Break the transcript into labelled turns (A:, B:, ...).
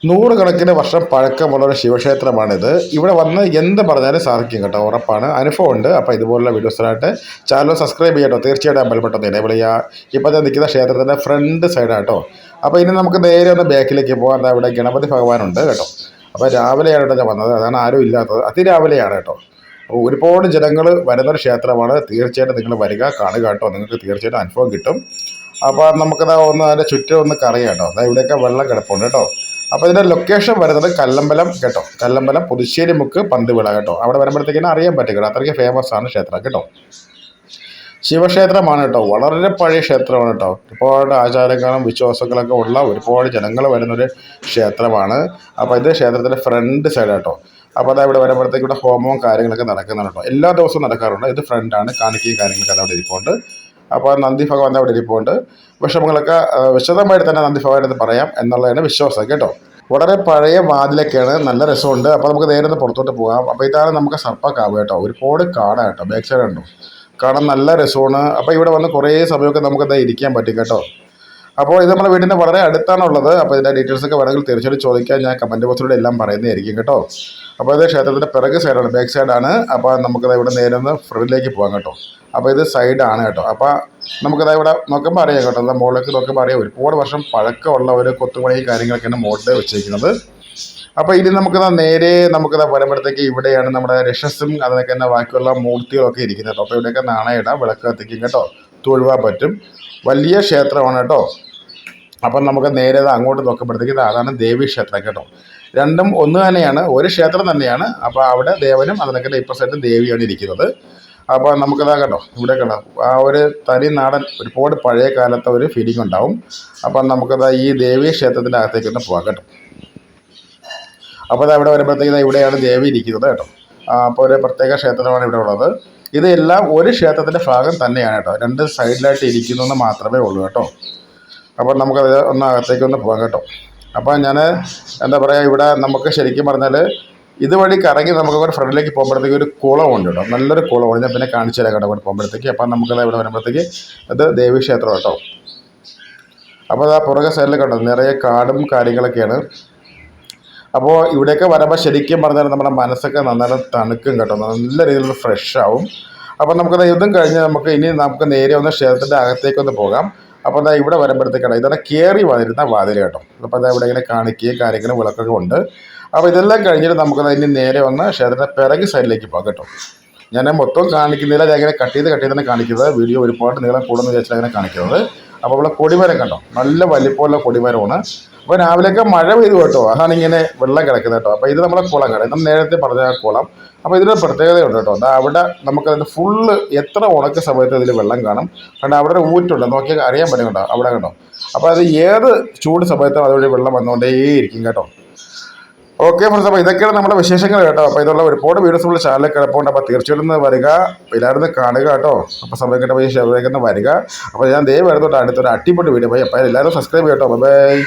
A: നൂറുകണക്കിന് വർഷം പഴക്കമുള്ള ഒരു ശിവക്ഷേത്രമാണിത്. ഇവിടെ വന്ന് എന്ത് പറഞ്ഞാലും സാധിക്കും കേട്ടോ, ഉറപ്പാണ്. അനുഭവമുണ്ട്. അപ്പോൾ ഇതുപോലുള്ള വീഡിയോസിനായിട്ട് ചാനൽ സബ്സ്ക്രൈബ് ചെയ്യട്ടോ, തീർച്ചയായിട്ടും ബെൽ ബട്ടൺ എനേബിൾ ചെയ്യുക. ഇപ്പോൾ ഞാൻ നിൽക്കുന്ന ക്ഷേത്രത്തിൻ്റെ ഫ്രണ്ട് സൈഡാട്ടോ. അപ്പോൾ ഇനി നമുക്ക് നേരെ ഒന്ന് ബാക്കിലേക്ക് പോകാം. ദാ ഇവിടെ ഗണപതി ഭഗവാനുണ്ട് കേട്ടോ. അപ്പോൾ രാവിലെയാണ് കേട്ടോ ഞാൻ വന്നത്, അതാണ് ആരും ഇല്ലാത്തത്. അതിരാവിലെയാണ് കേട്ടോ. അപ്പോൾ ഒരുപാട് ജനങ്ങൾ വരുന്നൊരു ക്ഷേത്രമാണ്. തീർച്ചയായിട്ടും നിങ്ങൾ വരിക, കാണുക കേട്ടോ, നിങ്ങൾക്ക് തീർച്ചയായിട്ടും അനുഭവം കിട്ടും. അപ്പോൾ നമുക്കതാ ഒന്ന് അതിൻ്റെ ചുറ്റും ഒന്ന് കറങ്ങാം കേട്ടോ. അതായത് ഇവിടെയൊക്കെ വെള്ളം കിടപ്പുണ്ട് കേട്ടോ. അപ്പോൾ ഇതിൻ്റെ ലൊക്കേഷൻ വരുന്നത് കല്ലമ്പലം കേട്ടോ. കല്ലമ്പലം പുതുശ്ശേരി മുക്ക് പന്തുവിള കേട്ടോ. അവിടെ വരുമ്പോഴത്തേക്കിനും അറിയാൻ പറ്റും കേട്ടോ, അത്രയ്ക്ക് ഫേമസ് ആണ് ക്ഷേത്രം കേട്ടോ. ശിവക്ഷേത്രമാണ് കേട്ടോ, വളരെ പഴയ ക്ഷേത്രമാണ് കേട്ടോ. ഒരുപാട് ആചാരങ്ങളും വിശ്വാസങ്ങളൊക്കെ ഉള്ള ഒരുപാട് ജനങ്ങൾ വരുന്നൊരു ക്ഷേത്രമാണ്. അപ്പോൾ ഇത് ക്ഷേത്രത്തിൻ്റെ ഫ്രണ്ട് സൈഡ് കേട്ടോ. അപ്പോൾ അത് ഇവിടെ വരുമ്പോഴത്തേക്ക് ഇവിടെ ഹോമവും കാര്യങ്ങളൊക്കെ നടക്കുന്നുണ്ട് കേട്ടോ. എല്ലാ ദിവസവും നടക്കാറുണ്ട്. ഇത് ഫ്രണ്ടാണ്, കാണിക്കുകയും കാര്യങ്ങളൊക്കെ അതവിടെ ഇരിപ്പുണ്ട്. അപ്പോൾ നന്ദി ഭഗവാൻ അവിടെ ഇരിപ്പുണ്ട്. വിഷമങ്ങളൊക്കെ വിശദമായിട്ട് തന്നെ നന്ദി ഭഗവാൻ പറയാം എന്നുള്ളതാണ് വിശ്വാസം കേട്ടോ. വളരെ പഴയ വാതിലൊക്കെയാണ്, നല്ല രസമുണ്ട്. അപ്പോൾ നമുക്ക് നേരെ ഒന്ന് പുറത്തോട്ട് പോകാം. അപ്പോൾ ഇതാണ് നമുക്ക് സർപ്പക്കാവ് കേട്ടോ. ഒരുപാട് കാടാണ് കേട്ടോ, ബാക്ക് സൈഡ് ഉണ്ടോ, കാണാൻ നല്ല രസമാണ്. അപ്പോൾ ഇവിടെ വന്ന് കുറേ സമയമൊക്കെ നമുക്കത് ഇരിക്കാൻ പറ്റും കേട്ടോ. അപ്പോൾ ഇത് നമ്മുടെ വീടിൻ്റെ വളരെ അടുത്താണുള്ളത്. അപ്പോൾ ഇതിൻ്റെ ഡീറ്റെയിൽസൊക്കെ വേണമെങ്കിൽ തീർച്ചയായിട്ടും ചോദിക്കാൻ ഞാൻ കമൻറ്റ് ബോക്സിലൂടെ എല്ലാം പറയുന്നതായിരിക്കും കേട്ടോ. അപ്പോൾ ഇത് ക്ഷേത്രത്തിൻ്റെ പിറക് സൈഡാണ്, ബാക്ക് സൈഡാണ്. അപ്പോൾ നമുക്കത് ഇവിടെ നേരെ ഒന്ന് ഫ്രണ്ടിലേക്ക് പോകാം കേട്ടോ. അപ്പോൾ ഇത് സൈഡാണ് കേട്ടോ. അപ്പോൾ നമുക്കത് ഇവിടെ നോക്കുമ്പോൾ അറിയാം കേട്ടോ, എന്താ മുകളിലേക്ക് നോക്കുമ്പോൾ അറിയാം ഒരുപാട് വർഷം പഴക്കമുള്ള ഒരു കൊത്തുപണി കാര്യങ്ങളൊക്കെയാണ് മുകളിൽ വെച്ചിരിക്കുന്നത്. അപ്പോൾ ഇനി നമുക്കത് നേരെ നമുക്കത് വരുമ്പോഴത്തേക്ക് ഇവിടെയാണ് നമ്മുടെ രക്ഷസും അതിനൊക്കെ തന്നെ ബാക്കിയുള്ള മൂർത്തികളൊക്കെ ഇരിക്കുന്നത് കേട്ടോ. അപ്പോൾ ഇവിടെയൊക്കെ നാണയിടാം, വിളക്ക് കത്തിക്കും കേട്ടോ, തൊഴുവാൻ പറ്റും. വലിയ ക്ഷേത്രമാണ് കേട്ടോ. അപ്പം നമുക്ക് നേരെ അങ്ങോട്ട് നോക്കുമ്പോഴത്തേക്ക് അതാണ് ദേവീ ക്ഷേത്രം കേട്ടോ. രണ്ടും ഒന്ന് തന്നെയാണ്, ഒരു ക്ഷേത്രം തന്നെയാണ്. അപ്പോൾ അവിടെ ദേവനും അതിനൊക്കെ ഇപ്പോൾ സൈഡ് ദേവിയാണ് ഇരിക്കുന്നത്. അപ്പോൾ നമുക്കതാ കേട്ടോ, ഇവിടെ കേട്ടോ ആ ഒരു തനി നാടൻ ഒരുപാട് പഴയ കാലത്തെ ഒരു ഫീലിംഗ് ഉണ്ടാവും. അപ്പം നമുക്കതാ ഈ ദേവീ ക്ഷേത്രത്തിൻ്റെ അകത്തേക്കൊന്ന് പോകാം കേട്ടോ. അപ്പോൾ അത് അവിടെ വരുമ്പോഴത്തേക്ക് ഇവിടെയാണ് ദേവി ഇരിക്കുന്നത് കേട്ടോ. അപ്പോൾ ഒരു പ്രത്യേക ക്ഷേത്രമാണ് ഇവിടെ ഉള്ളത്. ഇതെല്ലാം ഒരു ക്ഷേത്രത്തിൻ്റെ ഭാഗം തന്നെയാണ് കേട്ടോ, രണ്ട് സൈഡിലായിട്ട് ഇരിക്കുന്നു എന്ന് മാത്രമേ ഉള്ളൂ കേട്ടോ. അപ്പോൾ നമുക്കത് ഒന്ന് അകത്തേക്കൊന്ന് പോകാം കേട്ടോ. അപ്പോൾ ഞാൻ എന്താ പറയുക, ഇവിടെ നമുക്ക് ശരിക്കും പറഞ്ഞാൽ ഇതുവഴി കറങ്ങി നമുക്ക് ഒരു ഫ്രണ്ടിലേക്ക് പോകുമ്പോഴത്തേക്ക് ഒരു കുളമുണ്ട് കേട്ടോ, നല്ലൊരു കുളമാണ്. ഞാൻ പിന്നെ കാണിച്ചു തരാം കേട്ടോ ഇവിടെ പോകുമ്പോഴത്തേക്ക്. അപ്പം നമുക്കത് ഇവിടെ വരുമ്പോഴത്തേക്ക് അത് ദേവീക്ഷേത്രം കേട്ടോ. അപ്പോൾ അത് ആ പുറകെ സൈഡിൽ കണ്ടോ നിറയെ കാടും കാര്യങ്ങളൊക്കെയാണ്. അപ്പോൾ ഇവിടെയൊക്കെ വരുമ്പോൾ ശരിക്കും പറഞ്ഞാൽ നമ്മുടെ മനസ്സൊക്കെ നന്നായിട്ട് തണുക്കും കേട്ടോ, നല്ല രീതിയിൽ ഫ്രഷ് ആവും. അപ്പോൾ നമുക്കത് ഇതും കഴിഞ്ഞ് നമുക്ക് നേരെ ഒന്ന് ക്ഷേത്രത്തിൻ്റെ അകത്തേക്കൊന്ന് പോകാം. അപ്പോൾ അതാ ഇവിടെ വരുമ്പോഴത്തേക്കാണ് ഇതാണ് കയറി വന്നിരുന്ന വാതിൽ കേട്ടോ. അപ്പോൾ അതാ ഇവിടെ ഇങ്ങനെ കാണിക്കുകയും കാര്യങ്ങളും വിളക്കൊക്കെ ഉണ്ട്. അപ്പോൾ ഇതെല്ലാം കഴിഞ്ഞിട്ട് നമുക്കത് ഇനി നേരെ വന്ന് ക്ഷേത്രത്തിൻ്റെ പിറക് സൈഡിലേക്ക് പോകാം കേട്ടോ. ഞാൻ മൊത്തം കാണിക്കുന്നില്ല, ഞാൻ ഇങ്ങനെ കട്ട് ചെയ്ത് തന്നെ കാണിക്കുന്നത്. വീഡിയോ ഒരുപാട് നീളം കൂടുന്ന വിചാരിച്ചാൽ അങ്ങനെ കാണിക്കുന്നത്. അപ്പോൾ ഇവിടെ കൊടിമരം കണ്ടോ, നല്ല വലിപ്പമുള്ള കൊടിമരമാണ്. അപ്പോൾ രാവിലെയൊക്കെ മഴ പെയ്തു കേട്ടോ, അതാണ് ഇങ്ങനെ വെള്ളം കിടക്കുന്നത് കേട്ടോ. അപ്പോൾ ഇത് നമ്മുടെ കുളം കേട്ടോ, നമ്മൾ നേരത്തെ പറഞ്ഞ കുളം. അപ്പോൾ ഇതിനൊരു പ്രത്യേകതയുണ്ട് കേട്ടോ. അതാ അവിടെ നമുക്കതിൻ്റെ ഫുള്ള് എത്ര ഉണക്ക സമയത്ത് ഇതിൽ വെള്ളം കാണും. കാരണം അവിടെ ഒരു ഊറ്റുണ്ട്, നോക്കിയാൽ അറിയാൻ പറ്റും കേട്ടോ അവിടെ കേട്ടോ. അപ്പോൾ അത് ഏത് ചൂട് സമയത്തും അതുവഴി വെള്ളം വന്നുകൊണ്ടേയിരിക്കും കേട്ടോ. ഓക്കെ ഫ്രണ്ട്സ്, അപ്പോൾ ഇതൊക്കെയാണ് നമ്മുടെ വിശേഷങ്ങൾ കേട്ടോ. അപ്പോൾ ഇതുള്ള ഒരുപാട് വീഡിയോസ് ഉള്ള ചാനലിൽ കിടപ്പുണ്ട്. അപ്പോൾ തീർച്ചയായിട്ടും വരിക, എല്ലാവരും കാണുക കേട്ടോ. അപ്പോൾ സമയം കിട്ടുമ്പോൾ വരിക. അപ്പോൾ ഞാൻ ദയവായിരുന്നു അടുത്തൊരു അടിപൊളി വീഡിയോ പോയി. അപ്പോൾ എല്ലാവരും സബ്സ്ക്രൈബ് ചെയ്യട്ടോ. ബൈ.